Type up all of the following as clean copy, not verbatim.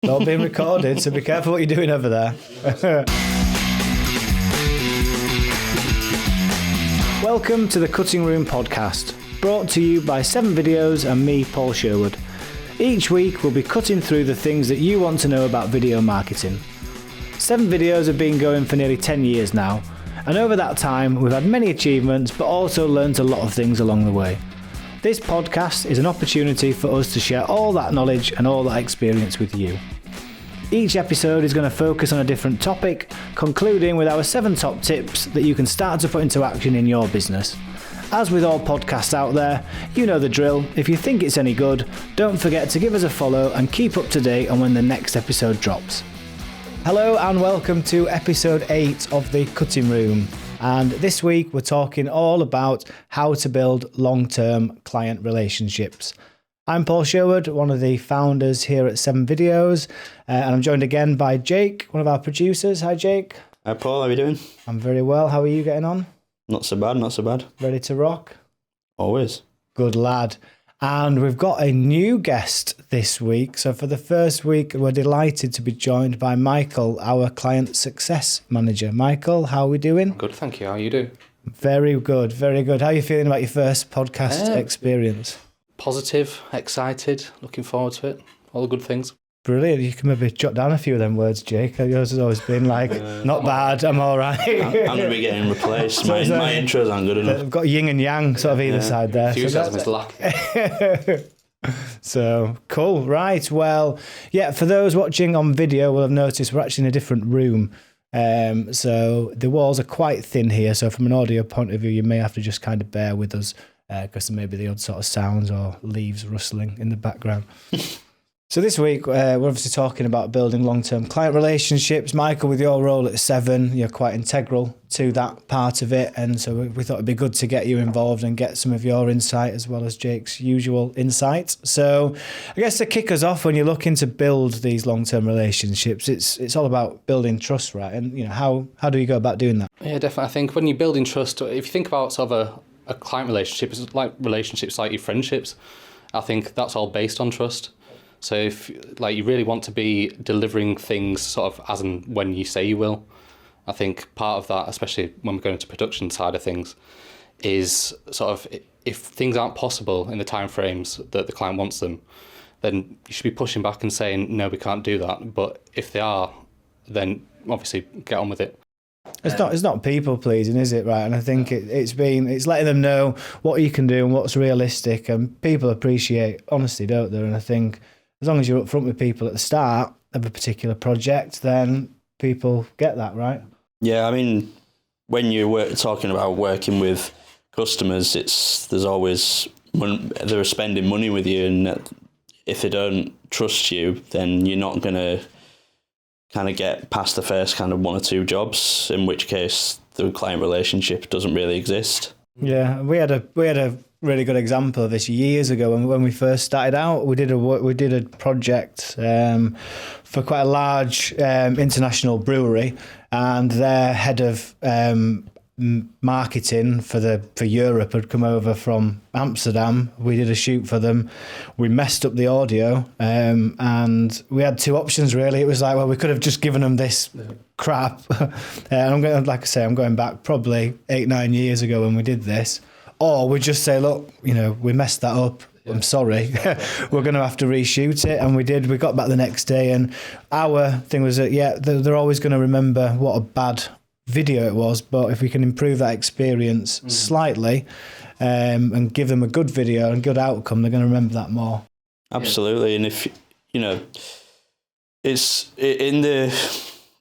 It's all being recorded, so be careful what you're doing over there. Welcome to the Cutting Room Podcast, brought to you by 7 Videos and me, Paul Sherwood. Each week we'll be cutting through the things that you want to know about video marketing. 7 Videos have been going for nearly 10 years now, and over that time we've had many achievements but also learnt a lot of things along the way. This podcast is an opportunity for us to share all that knowledge and all that experience with you. Each episode is going to focus on a different topic, concluding with our 7 top tips that you can start to put into action in your business. As with all podcasts out there, you know the drill. If you think it's any good, don't forget to give us a follow and keep up to date on when the next episode drops. Hello and welcome to episode 8 of the Cutting Room. And this week we're talking all about how to build long-term client relationships. I'm Paul Sherwood, one of the founders here at 7 Videos, and I'm joined again by Jake, one of our producers. Hi Jake. Hi Paul, how are you doing? I'm very well. How are you getting on? Not so bad, not so bad. Ready to rock? Always. Good lad. And we've got a new guest this week. So for the first week, we're delighted to be joined by Michael, our client success manager. Michael, how are we doing? Good, thank you. How are you doing? Very good, very good. How are you feeling about your first podcast experience? Positive, excited, looking forward to it. All the good things. Brilliant. You can maybe jot down a few of them words, Jake. Yours has always been like, not bad, I'm all right. I'm going to be getting replaced. My intros aren't good enough. We've got yin and yang sort of either side there. Enthusiasm is lacking. So cool, right. Well, yeah, for those watching on video will have noticed we're actually in a different room. So the walls are quite thin here. So from an audio point of view, you may have to just kind of bear with us because there may be the odd sort of sounds or leaves rustling in the background. So this week, we're obviously talking about building long-term client relationships. Michael, with your role at 7, you're quite integral to that part of it. And so we thought it'd be good to get you involved and get some of your insight as well as Jake's usual insight. So I guess to kick us off, when you're looking to build these long-term relationships, it's all about building trust, right? And you know, how do you go about doing that? Yeah, definitely. I think when you're building trust, if you think about sort of a client relationship, it's like relationships like your friendships. I think that's all based on trust. So if like you really want to be delivering things sort of as and when you say you will, I think part of that, especially when we're going into production side of things, is sort of if things aren't possible in the timeframes that the client wants them, then you should be pushing back and saying, no, we can't do that. But if they are, then obviously get on with it. It's not people pleasing, is it, right? And I think it's letting them know what you can do and what's realistic, and people appreciate honesty, don't they? And I think as long as you're upfront with people at the start of a particular project, then people get that, right? Yeah, I mean, when you're talking about working with customers, there's always when they're spending money with you, and if they don't trust you, then you're not going to kind of get past the first kind of 1 or 2 jobs, in which case the client relationship doesn't really exist. Yeah, we had a really good example of this years ago when we first started out. We did a project for quite a large international brewery, and their head of marketing for Europe had come over from Amsterdam. We did a shoot for them. We messed up the audio, and we had 2 options really. It was like, well, we could have just given them this crap, and I'm going back probably 8-9 years ago when we did this, or we just say, look, you know, we messed that up. I'm sorry. We're going to have to reshoot it. And we did. We got back the next day, and our thing was that, yeah, they're always going to remember what a bad video it was, but if we can improve that experience slightly and give them a good video and good outcome, they're going to remember that more. Absolutely. And if, you know, it's in the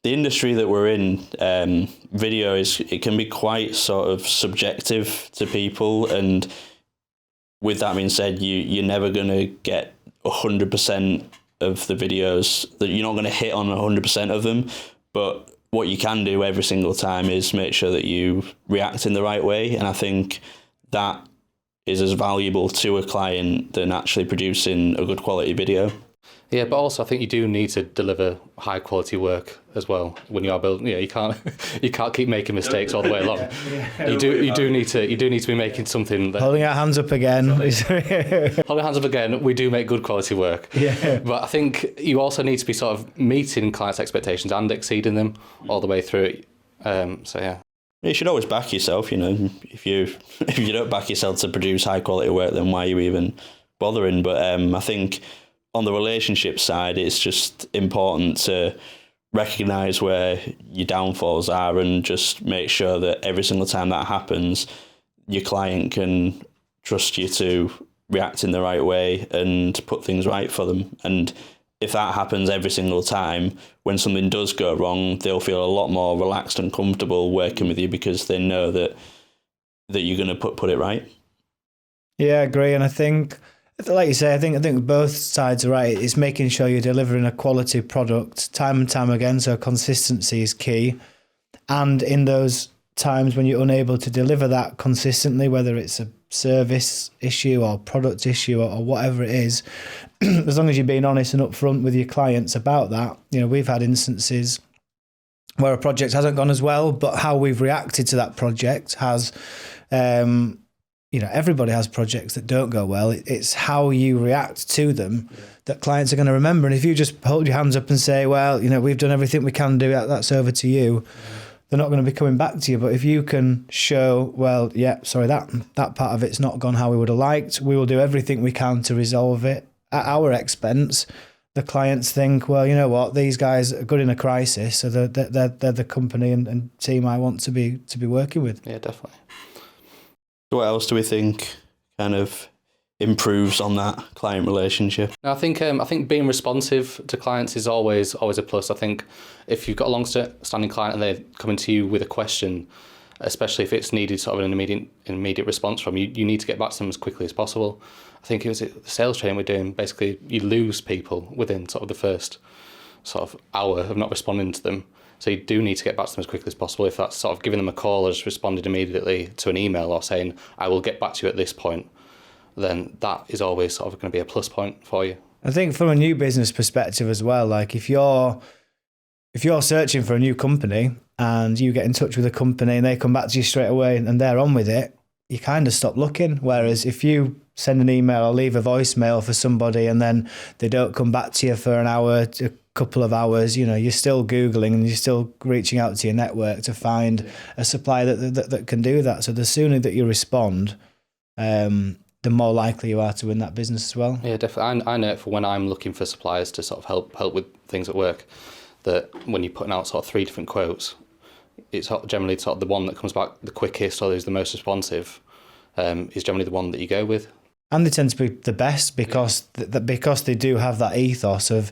industry that we're in, video it can be quite sort of subjective to people, and with that being said, you're never going to get 100% of the videos, that you're not going to hit on 100% of them, but what you can do every single time is make sure that you react in the right way. And I think that is as valuable to a client than actually producing a good quality video. Yeah, but also I think you do need to deliver high quality work as well when you are building. You can't keep making mistakes all the way along. You do need to be making something that. Holding our hands up again. Holding hands up again. We do make good quality work. Yeah. But I think you also need to be sort of meeting clients' expectations and exceeding them all the way through. So yeah. You should always back yourself. If you don't back yourself to produce high quality work, then why are you even bothering? But I think on the relationship side, it's just important to recognise where your downfalls are and just make sure that every single time that happens, your client can trust you to react in the right way and put things right for them. And if that happens every single time, when something does go wrong, they'll feel a lot more relaxed and comfortable working with you because they know that you're going to put it right. Yeah, I agree. And I think, like you say, I think both sides are right. It's making sure you're delivering a quality product time and time again. So consistency is key. And in those times when you're unable to deliver that consistently, whether it's a service issue or product issue or whatever it is, as long as you're being honest and upfront with your clients about that. We've had instances where a project hasn't gone as well, but how we've reacted to that project has, everybody has projects that don't go well. It's how you react to them that clients are going to remember. And if you just hold your hands up and say, well, we've done everything we can do, that's over to you, they're not going to be coming back to you. But if you can show, well, yeah, sorry, that part of it's not gone how we would have liked, we will do everything we can to resolve it at our expense. The clients think, well, you know what, these guys are good in a crisis, so they're the company and team I want to be working with. Yeah, definitely. What else do we think kind of improves on that client relationship? I think being responsive to clients is always a plus. I think if you've got a long-standing client and they're coming to you with a question, especially if it's needed sort of an immediate response from you, you need to get back to them as quickly as possible. I think it was the sales training we're doing. Basically, you lose people within sort of the first sort of hour of not responding to them. So you do need to get back to them as quickly as possible. If that's sort of giving them a call or just responded immediately to an email or saying, I will get back to you at this point, then that is always sort of going to be a plus point for you. I think from a new business perspective as well, like if you're searching for a new company and you get in touch with a company and they come back to you straight away and they're on with it, you kind of stop looking. Whereas if you send an email or leave a voicemail for somebody and then they don't come back to you for an hour, a couple of hours, you're still Googling and you're still reaching out to your network to find a supplier that can do that. So the sooner that you respond, the more likely you are to win that business as well. Yeah, definitely. I know for when I'm looking for suppliers to sort of help with things at work, that when you're putting out sort of 3 different quotes, it's generally sort of the one that comes back the quickest or is the most responsive is generally the one that you go with. And they tend to be the best because they do have that ethos of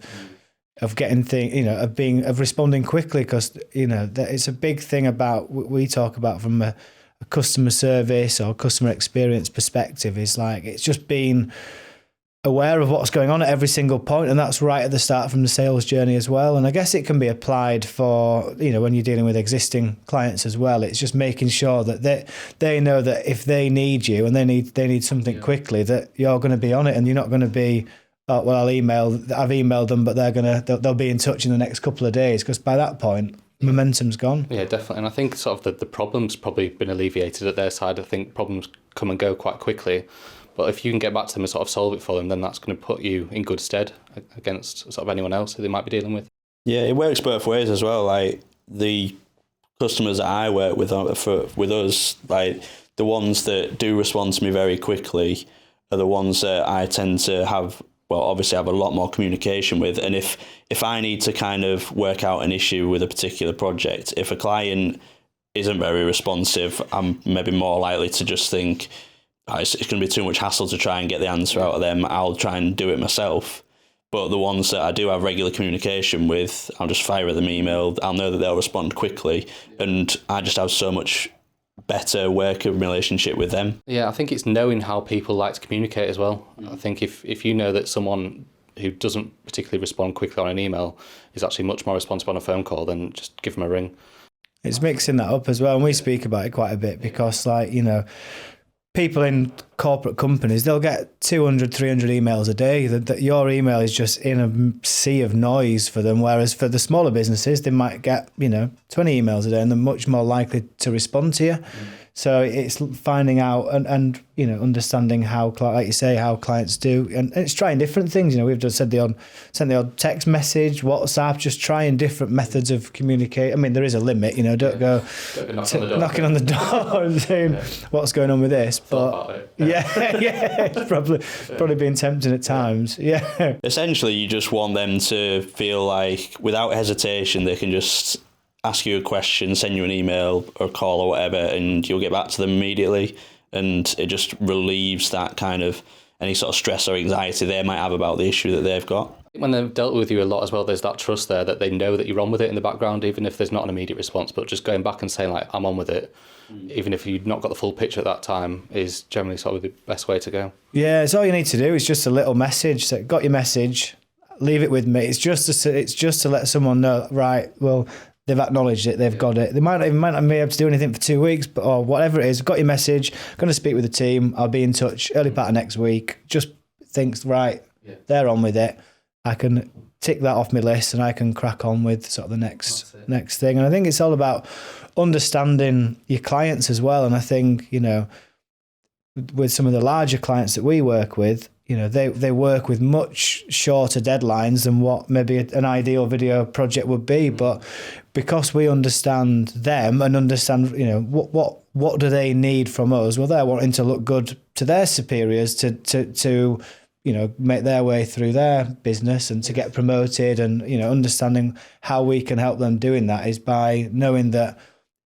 getting things, of responding quickly. Because it's a big thing about we talk about from a customer service or customer experience perspective. Is like it's just being aware of what's going on at every single point, and that's right at the start from the sales journey as well. And I guess it can be applied for when you're dealing with existing clients as well. It's just making sure that they know that if they need you and they need something quickly, that you're going to be on it, and you're not going to be, oh, well, I've emailed them, but they'll be in touch in the next couple of days, because by that point momentum's gone. Yeah, definitely. And I think sort of the problem's probably been alleviated at their side. I think problems come and go quite quickly. But if you can get back to them and sort of solve it for them, then that's going to put you in good stead against sort of anyone else who they might be dealing with. Yeah, it works both ways as well. Like the customers that I work with with us, like the ones that do respond to me very quickly are the ones that I tend to have, well, obviously have a lot more communication with. And if I need to kind of work out an issue with a particular project, if a client isn't very responsive, I'm maybe more likely to just think, it's going to be too much hassle to try and get the answer out of them. I'll try and do it myself. But the ones that I do have regular communication with, I'll just fire them email. I'll know that they'll respond quickly. And I just have so much better working relationship with them. Yeah, I think it's knowing how people like to communicate as well. I think if you know that someone who doesn't particularly respond quickly on an email is actually much more responsive on a phone call, then just give them a ring. It's mixing that up as well. And we speak about it quite a bit because, people in corporate companies, they'll get 200, 300 emails a day. That your email is just in a sea of noise for them. Whereas for the smaller businesses, they might get, 20 emails a day and they're much more likely to respond to you. So it's finding out and understanding how, like you say, how clients do, and it's trying different things. We've just sent the odd text message, WhatsApp, just trying different methods of communicate. I mean, there is a limit. Don't go knocking on the door and saying what's going on with this. But it's probably being tempting at times. Yeah. Essentially, you just want them to feel like without hesitation they can just ask you a question, send you an email or a call or whatever, and you'll get back to them immediately. And it just relieves that kind of any sort of stress or anxiety they might have about the issue that they've got. When they've dealt with you a lot as well, there's that trust there that they know that you're on with it in the background, even if there's not an immediate response. But just going back and saying, like, I'm on with it, even if you've not got the full picture at that time, is generally sort of the best way to go. Yeah, it's all you need to do is just a little message. So, got your message, leave it with me. It's just to let someone know, right, well, they've acknowledged it, they've got it. They might not be able to do anything for 2 weeks, but or whatever it is, got your message, going to speak with the team, I'll be in touch early part of next week. Just thinks, right, they're on with it. I can tick that off my list and I can crack on with sort of the next thing. And I think it's all about understanding your clients as well. And I think, with some of the larger clients that we work with, they work with much shorter deadlines than what maybe an ideal video project would be. But because we understand them and understand, what do they need from us? Well, they're wanting to look good to their superiors to make their way through their business and to get promoted, and, understanding how we can help them doing that is by knowing that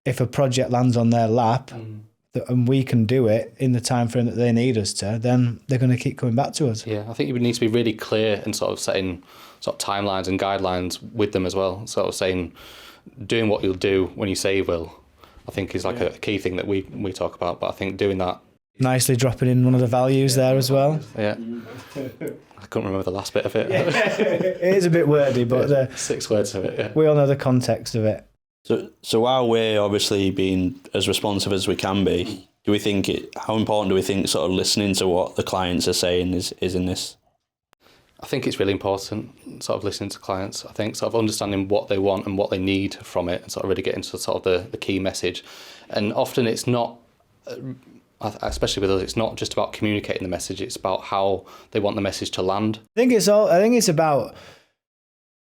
if a project lands on their lap, and we can do it in the time frame that they need us to, then they're going to keep coming back to us. Yeah, I think you would need to be really clear and sort of setting sort of timelines and guidelines with them as well. Sort of saying, doing what you'll do when you say you will, I think is like a key thing that we talk about. But I think doing that. Nicely dropping in one of the values there as well. Yeah. I couldn't remember the last bit of it. It is a bit wordy, but 6 words of it, we all know the context of it. So while we're obviously being as responsive as we can be, how important do we think sort of listening to what the clients are saying is in this? I think it's really important, sort of listening to clients. I think sort of understanding what they want and what they need from it, and sort of really getting to sort of the key message. And often it's not, especially with us, it's not just about communicating the message, it's about how they want the message to land. I think it's about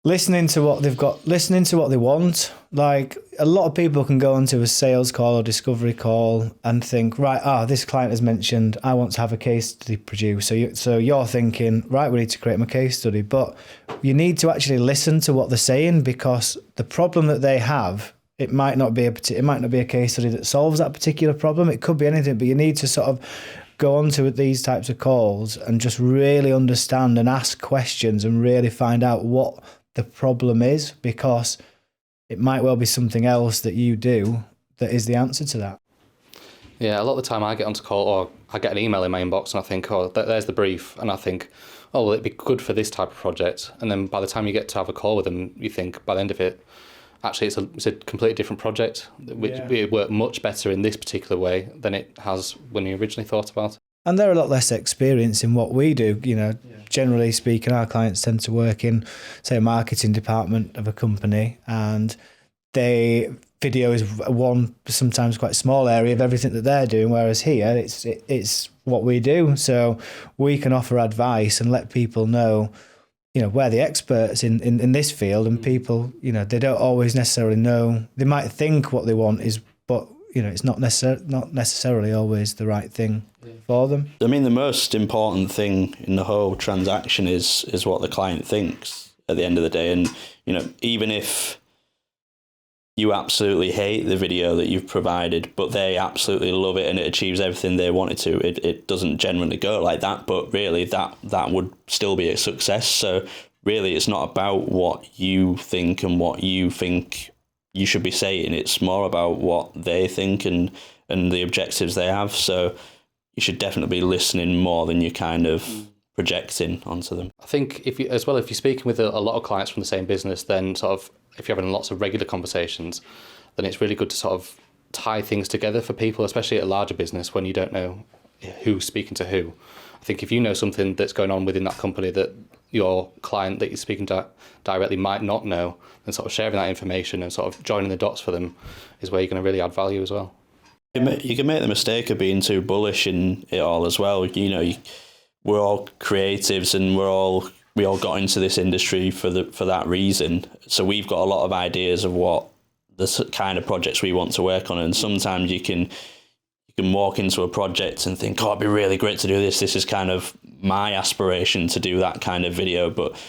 listening to what they've got, listening to what they want. Like, a lot of people can go onto a sales call or discovery call and think, right, this client has mentioned I want to have a case study produced. So you're thinking, right, we need to create my case study. But you need to actually listen to what they're saying, because the problem that they have, it might not be a case study that solves that particular problem. It could be anything, but you need to sort of go on to these types of calls and just really understand and ask questions and really find out what the problem is, because it might well be something else that you do that is the answer to that. Yeah, a lot of the time I get onto call, or I get an email in my inbox and I think, there's the brief, and I think, well, it'd be good for this type of project. And then by the time you get to have a call with them, you think by the end of it, actually it's a completely different project, which it worked much better in this particular way than it has when you originally thought about it. And they're a lot less experienced in what we do. Generally speaking, our clients tend to work in, say, a marketing department of a company, and video is one sometimes quite small area of everything that they're doing, whereas here it's what we do. So we can offer advice and let people know, we're the experts in this field, and people, they don't always necessarily know. They might think what they want is, but it's not necessarily always the right thing for them. I mean, the most important thing in the whole transaction is what the client thinks at the end of the day. And, even if you absolutely hate the video that you've provided, but they absolutely love it and it achieves everything they wanted to, it doesn't generally go like that, but really that would still be a success. So really it's not about what you think and what you think you should be saying. It's more about what they think and the objectives they have. So you should definitely be listening more than you're kind of projecting onto them. I think if you're speaking with a lot of clients from the same business, then sort of if you're having lots of regular conversations, then it's really good to sort of tie things together for people, especially at a larger business when you don't know who's speaking to who. I think if you know something that's going on within that company that your client that you're speaking to directly might not know, then sort of sharing that information and sort of joining the dots for them is where you're going to really add value as well. You can make the mistake of being too bullish in it all as well. We're all creatives, and we all got into this industry for that reason. So we've got a lot of ideas of what the kind of projects we want to work on, and sometimes you can walk into a project and think, oh, it'd be really great to do this. This is kind of my aspiration to do that kind of video, but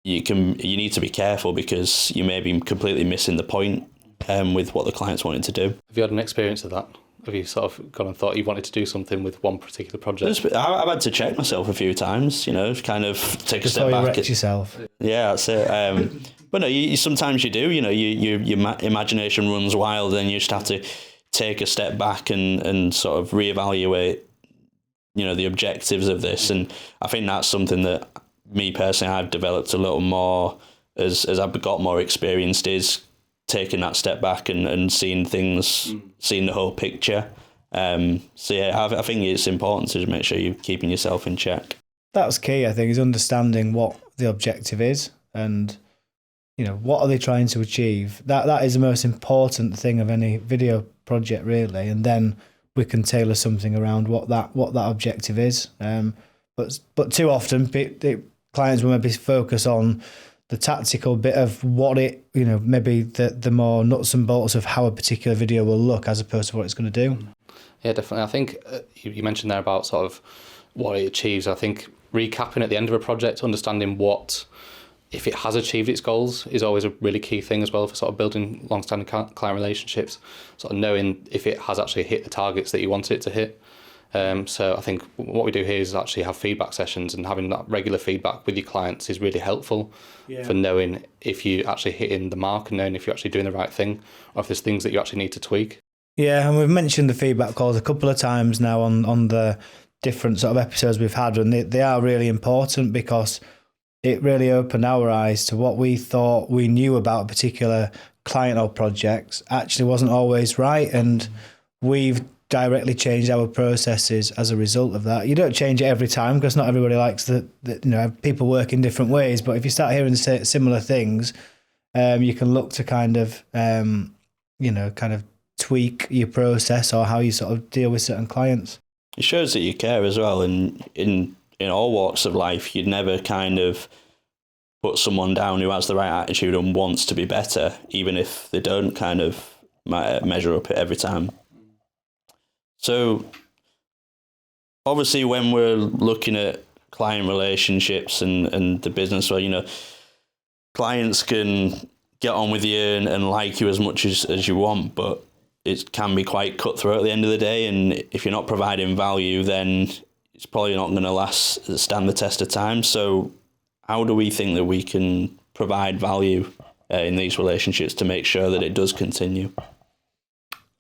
you need to be careful because you may be completely missing the point with what the client's wanting to do. Have you had an experience of that? Have you sort of gone and thought you wanted to do something with one particular project? I've had to check myself a few times, kind of take a step back. Before you wrecked yourself. Yeah, that's it. But no, sometimes you do. Your imagination runs wild, and you just have to take a step back and sort of reevaluate, the objectives of this. And I think that's something that me personally, I've developed a little more as I've got more experienced, is taking that step back and seeing things, seeing the whole picture. So yeah, I think it's important to make sure you're keeping yourself in check. That's key, I think, is understanding what the objective is and, what are they trying to achieve. That is the most important thing of any video project, really. And then we can tailor something around what that objective is. But too often, the clients will maybe focus on the tactical bit of what it, maybe the more nuts and bolts of how a particular video will look as opposed to what it's going to do. Yeah, definitely. I think you mentioned there about sort of what it achieves. I think recapping at the end of a project, understanding if it has achieved its goals is always a really key thing as well for sort of building long-standing client relationships, sort of knowing if it has actually hit the targets that you wanted it to hit. So I think what we do here is actually have feedback sessions, and having that regular feedback with your clients is really helpful for knowing if you're actually hitting the mark and knowing if you're actually doing the right thing or if there's things that you actually need to tweak. Yeah, and we've mentioned the feedback calls a couple of times now on the different sort of episodes we've had, and they are really important because it really opened our eyes to what we thought we knew about a particular client or project actually wasn't always right, and we've directly changed our processes as a result of that. You don't change it every time because not everybody likes that. People work in different ways, but if you start hearing similar things, you can look to kind of tweak your process or how you sort of deal with certain clients. It shows that you care as well, and in all walks of life, you'd never kind of put someone down who has the right attitude and wants to be better, even if they don't kind of measure up every time. So obviously when we're looking at client relationships and the business, well, clients can get on with you and like you as much as you want, but it can be quite cutthroat at the end of the day. And if you're not providing value, then it's probably not going to stand the test of time. So how do we think that we can provide value in these relationships to make sure that it does continue?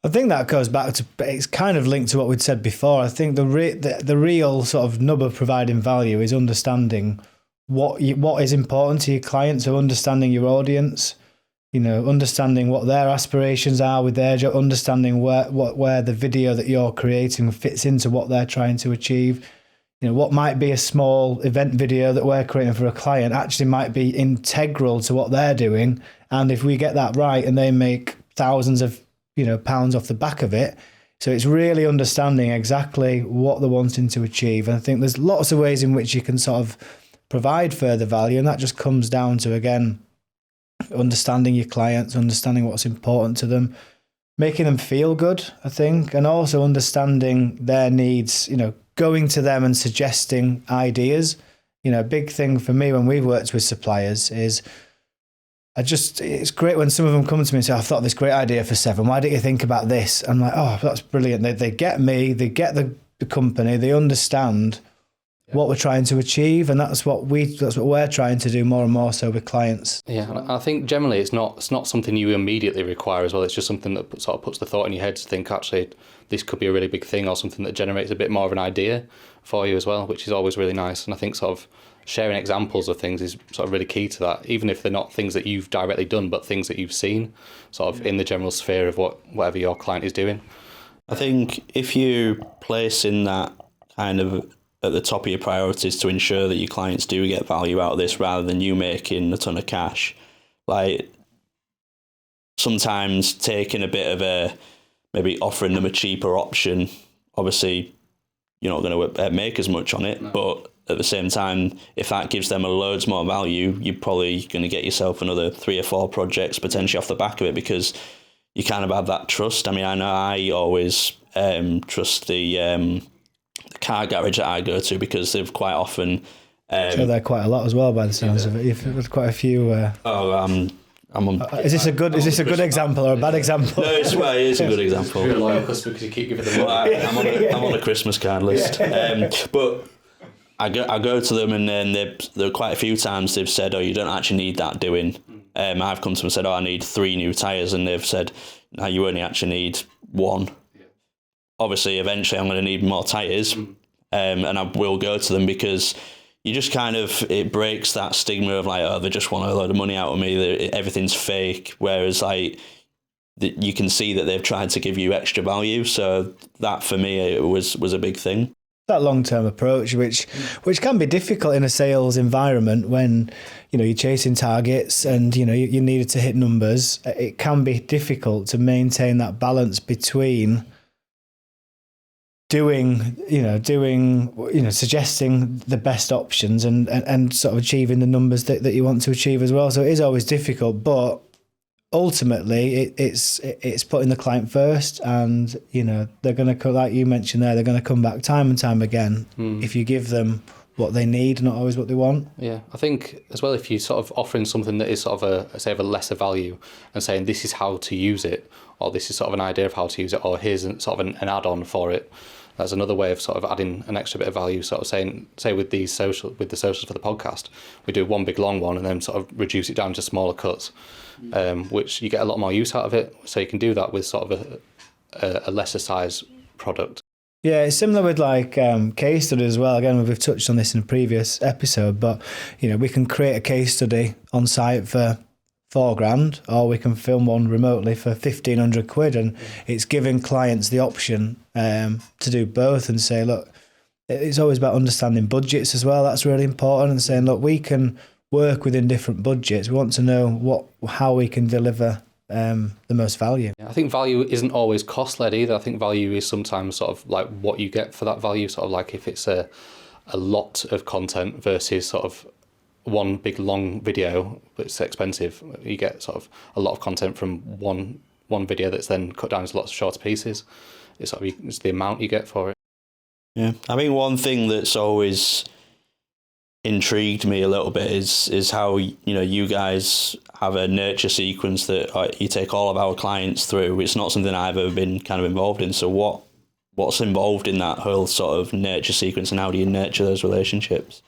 I think that goes back to, it's kind of linked to what we'd said before. I think the real sort of nub of providing value is understanding what is important to your clients, so understanding your audience, understanding what their aspirations are with their job, understanding where the video that you're creating fits into what they're trying to achieve. What might be a small event video that we're creating for a client actually might be integral to what they're doing. And if we get that right and they make thousands of pounds off the back of it. So it's really understanding exactly what they're wanting to achieve. And I think there's lots of ways in which you can sort of provide further value. And that just comes down to, again, understanding your clients, understanding what's important to them, making them feel good, I think, and also understanding their needs, going to them and suggesting ideas. A big thing for me when we've worked with suppliers is it's great when some of them come to me and say, I've thought of this great idea for Seven. Why don't you think about this? I'm like, oh, that's brilliant. They get me, they get the company, they understand what we're trying to achieve. And that's what we're trying to do more and more so with clients. Yeah, and I think generally it's not something you immediately require as well. It's just something that sort of puts the thought in your head to think, actually, this could be a really big thing, or something that generates a bit more of an idea for you as well, which is always really nice. And I think sort of sharing examples of things is sort of really key to that, even if they're not things that you've directly done, but things that you've seen sort of in the general sphere of whatever your client is doing. I think if you place in that kind of at the top of your priorities to ensure that your clients do get value out of this rather than you making a ton of cash, like sometimes taking a bit of a, maybe offering them a cheaper option, obviously you're not going to make as much on it, but at the same time, if that gives them a loads more value, you're probably going to get yourself another 3 or 4 projects potentially off the back of it, because you kind of have that trust. I mean, I know I always trust the car garage that I go to, because they've quite often... so they're quite a lot as well, by the sounds of it. You've had quite a few... I'm on, is this a good example or a bad example? No, it is a good example. You're a loyal customer because you keep giving them money. I'm on a Christmas card list. But I go to them, and then there quite a few times they've said, "Oh, you don't actually need that doing." I've come to them and said, "Oh, I need 3 new tyres," and they've said, "No, you only actually need 1." Yeah. Obviously, eventually, I'm going to need more tyres, and I will go to them, because you just kind of, it breaks that stigma of like, oh, they just want a load of money out of me, everything's fake, whereas like you can see that they've tried to give you extra value. So that for me, it was a big thing. That long-term approach, which can be difficult in a sales environment when, you know, you're chasing targets and, you know, you needed to hit numbers. It can be difficult to maintain that balance between suggesting the best options and sort of achieving the numbers that you want to achieve as well. So it is always difficult, but ultimately it's putting the client first, and, you know, they're going to, like you mentioned there, they're going to come back time and time again if you give them what they need, not always what they want. Yeah, I think as well, if you sort of offering something that is sort of a lesser value and saying this is how to use it, or this is sort of an idea of how to use it, or here's sort of an add-on for it. That's another way of sort of adding an extra bit of value. Sort of saying, say with the socials for the podcast, we do one big long one and then sort of reduce it down to smaller cuts, which you get a lot more use out of it. So you can do that with sort of a lesser size product. Yeah, it's similar with like case studies as well. Again, we've touched on this in a previous episode, but, you know, we can create a case study on site for $4,000, or we can film one remotely for 1,500 quid, and it's giving clients the option to do both, and say, look, it's always about understanding budgets as well. That's really important, and saying, look, we can work within different budgets. We want to know how we can deliver the most value. I think value isn't always cost led either. I think value is sometimes sort of like what you get for that value. Sort of like if it's a lot of content versus sort of one big long video that's expensive, you get sort of a lot of content from one video that's then cut down into lots of shorter pieces. It's sort of, it's the amount you get for it. Yeah, I think one thing that's always intrigued me a little bit is how, you know, you guys have a nurture sequence that you take all of our clients through. It's not something I've ever been kind of involved in. So what's involved in that whole sort of nurture sequence, and how do you nurture those relationships?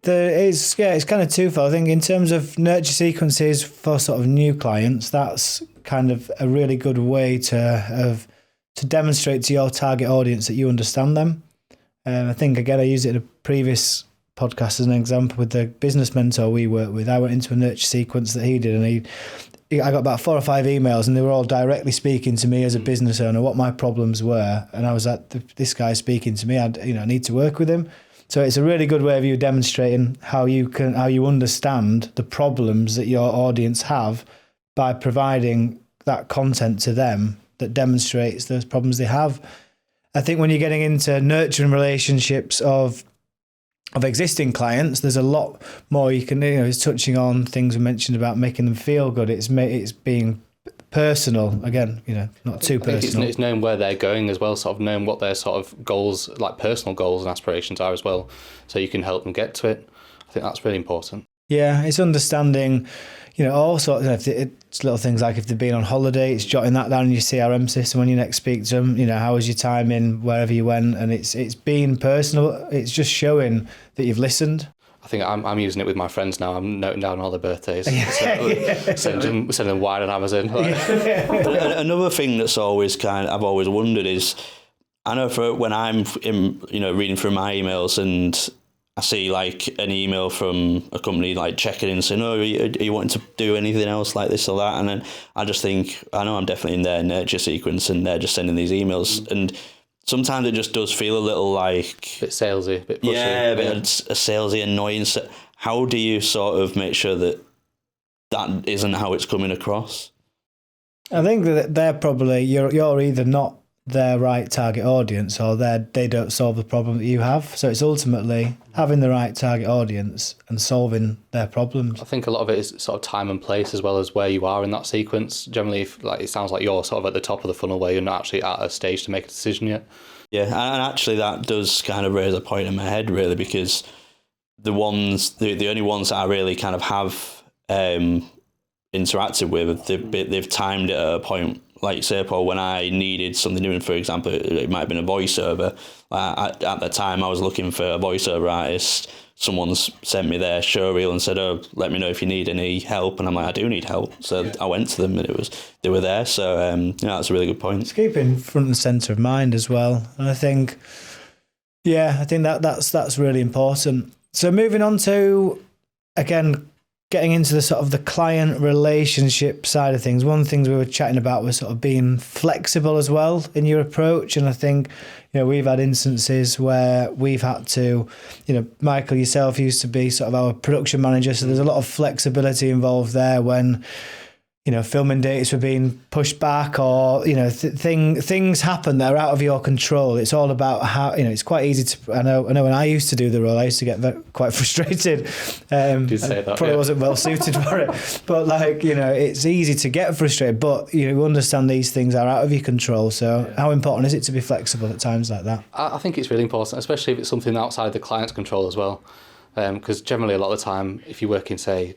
It's kind of twofold. I think in terms of nurture sequences for sort of new clients, that's kind of a really good way to demonstrate to your target audience that you understand them. I think, again, I used it in a previous podcast as an example with the business mentor we work with. I went into a nurture sequence that he did, and I got about 4 or 5 emails, and they were all directly speaking to me as a business owner, what my problems were. And I was like, this guy's speaking to me. I need to work with him. So it's a really good way of you demonstrating how you understand the problems that your audience have by providing that content to them that demonstrates those problems they have. I think when you're getting into nurturing relationships of existing clients, there's a lot more you can, it's touching on things we mentioned about making them feel good. It's being personal, again, not too personal. It's knowing where they're going as well, sort of knowing what their sort of goals, like personal goals and aspirations are as well, so you can help them get to it. I think that's really important. Yeah, it's understanding, all sorts of it's little things like if they've been on holiday, it's jotting that down in your CRM system when you next speak to them, how was your time in wherever you went, and it's being personal. It's just showing that you've listened. I think I'm using it with my friends now. I'm noting down all their birthdays. Sending them wine on Amazon. Another thing that's always I've always wondered is, I know for when I'm reading through my emails and I see like an email from a company like checking in saying, "Oh, are you wanting to do anything else like this or that?" And then I just think, I know I'm definitely in their nurture sequence, and they're just sending these emails, and sometimes it just does feel a little like A bit salesy, a bit pushy. yeah, a bit a salesy, annoying. So how do you sort of make sure that isn't how it's coming across? I think that they're probably you're either not their right target audience, or they don't solve the problem that you have. So it's ultimately having the right target audience and solving their problems. I think a lot of it is sort of time and place, as well as where you are in that sequence. Generally, if, like, it sounds like you're sort of at the top of the funnel where you're not actually at a stage to make a decision yet. Yeah, and actually that does kind of raise a point in my head, really, because the only ones that I really kind of have interacted with, they've timed it at a point. Like, say, Paul, when I needed something new, for example, it might have been a voiceover. At the time, I was looking for a voiceover artist. Someone's sent me their show reel and said, "Oh, let me know if you need any help." And I'm like, "I do need help." So I went to them, and they were there. So that's a really good point. It's keeping front and centre of mind as well. And I think that's really important. So moving on to, again, getting into the sort of the client relationship side of things, one of the things we were chatting about was sort of being flexible as well in your approach. And I think, we've had instances where we've had to, Michael, yourself used to be sort of our production manager. So there's a lot of flexibility involved there when, filming dates were being pushed back, or, things happen that are out of your control. It's all about how, it's quite easy to, I know when I used to do the role, I used to get quite frustrated. Did say that, probably wasn't well suited for it. But it's easy to get frustrated, but you understand these things are out of your control. So how important is it to be flexible at times like that? I think it's really important, especially if it's something outside the client's control as well. Because generally a lot of the time, if you're working, say,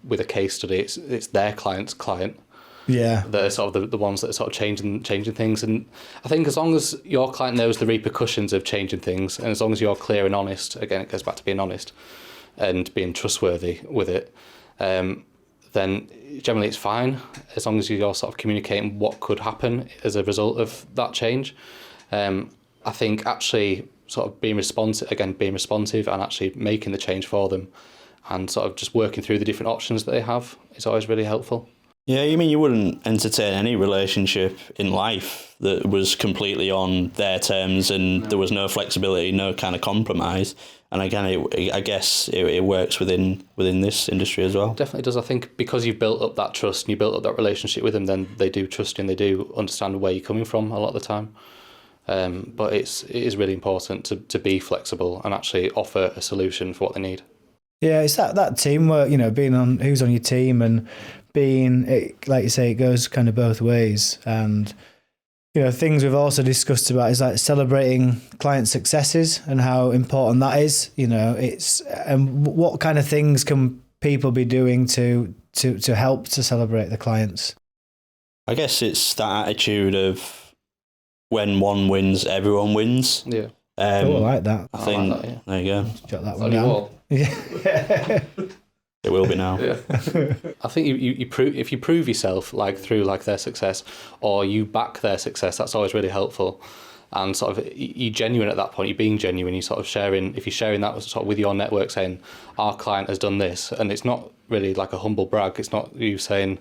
with a case study, it's their client's client. Yeah, They're sort of the ones that are sort of changing things. And I think as long as your client knows the repercussions of changing things, and as long as you're clear and honest, again, it goes back to being honest and being trustworthy with it, then generally it's fine, as long as you're sort of communicating what could happen as a result of that change. I think actually sort of being responsive and actually making the change for them, and sort of just working through the different options that they have is always really helpful. Yeah, you mean you wouldn't entertain any relationship in life that was completely on their terms and there was no flexibility, no kind of compromise. And again, I guess it works within this industry as well. Definitely does. I think because you've built up that trust and you built up that relationship with them, then they do trust you and they do understand where you're coming from a lot of the time. But it is really important to be flexible and actually offer a solution for what they need. Yeah, it's that teamwork, being on who's on your team and being, like you say, it goes kind of both ways. And, things we've also discussed about is like celebrating client successes and how important that is. And what kind of things can people be doing to help to celebrate the clients? I guess it's that attitude of when one wins, everyone wins. Yeah. I like that. I think like that, yeah. There you go. Jot that one down. Yeah. It will be now. Yeah. I think you prove, if you prove yourself through their success, or you back their success, that's always really helpful. And sort of you're genuine at that point. You're being genuine. You're sort of sharing. If you're sharing that sort of with your network, saying our client has done this, and it's not really like a humble brag. It's not you saying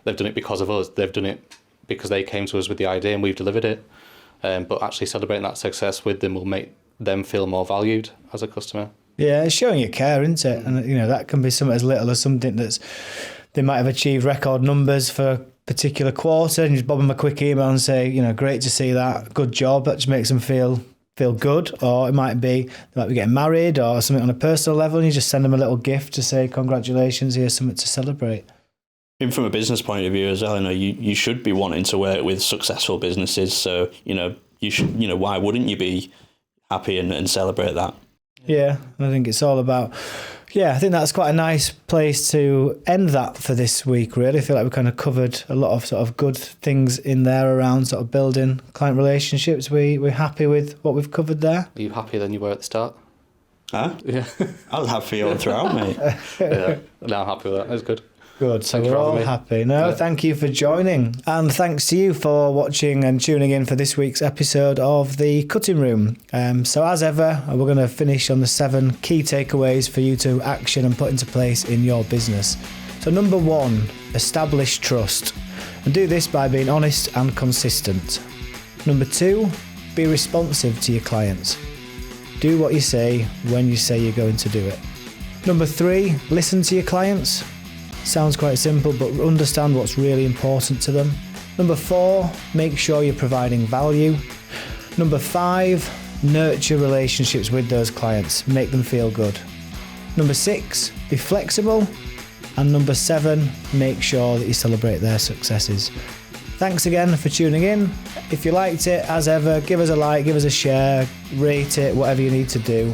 they've done it because of us. They've done it because they came to us with the idea and we've delivered it. But actually celebrating that success with them will make them feel more valued as a customer. Yeah, it's showing you care, isn't it? And that can be something as little as something that's they might have achieved record numbers for a particular quarter, and you just bob them a quick email and say, great to see that, good job. That just makes them feel good. Or it might be they might be getting married or something on a personal level, and you just send them a little gift to say congratulations, here's something to celebrate. And from a business point of view as well, you should be wanting to work with successful businesses. So you should, why wouldn't you be happy and celebrate that? Yeah, I think it's all about, I think that's quite a nice place to end that for this week, really. I feel like we kind of covered a lot of sort of good things in there around sort of building client relationships. We're happy with what we've covered there. Are you happier than you were at the start? Huh? Yeah. I was happy all throughout, mate. Yeah. No, I'm happy with that. That's good. Good, so Thank you we're for all having me. happy. No, Yeah. thank you for joining. And thanks to you for watching and tuning in for this week's episode of The Cutting Room. So as ever, we're going to finish on the 7 key takeaways for you to action and put into place in your business. So number 1, establish trust. And do this by being honest and consistent. Number 2, be responsive to your clients. Do what you say when you say you're going to do it. Number 3, listen to your clients. Sounds quite simple, but understand what's really important to them. Number 4, make sure you're providing value. Number 5, nurture relationships with those clients. Make them feel good. Number 6, be flexible. And number 7, make sure that you celebrate their successes. Thanks again for tuning in. If you liked it, as ever, give us a like, give us a share, rate it, whatever you need to do.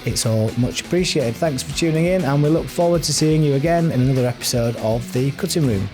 It's all much appreciated. Thanks for tuning in, and we look forward to seeing you again in another episode of The Cutting Room.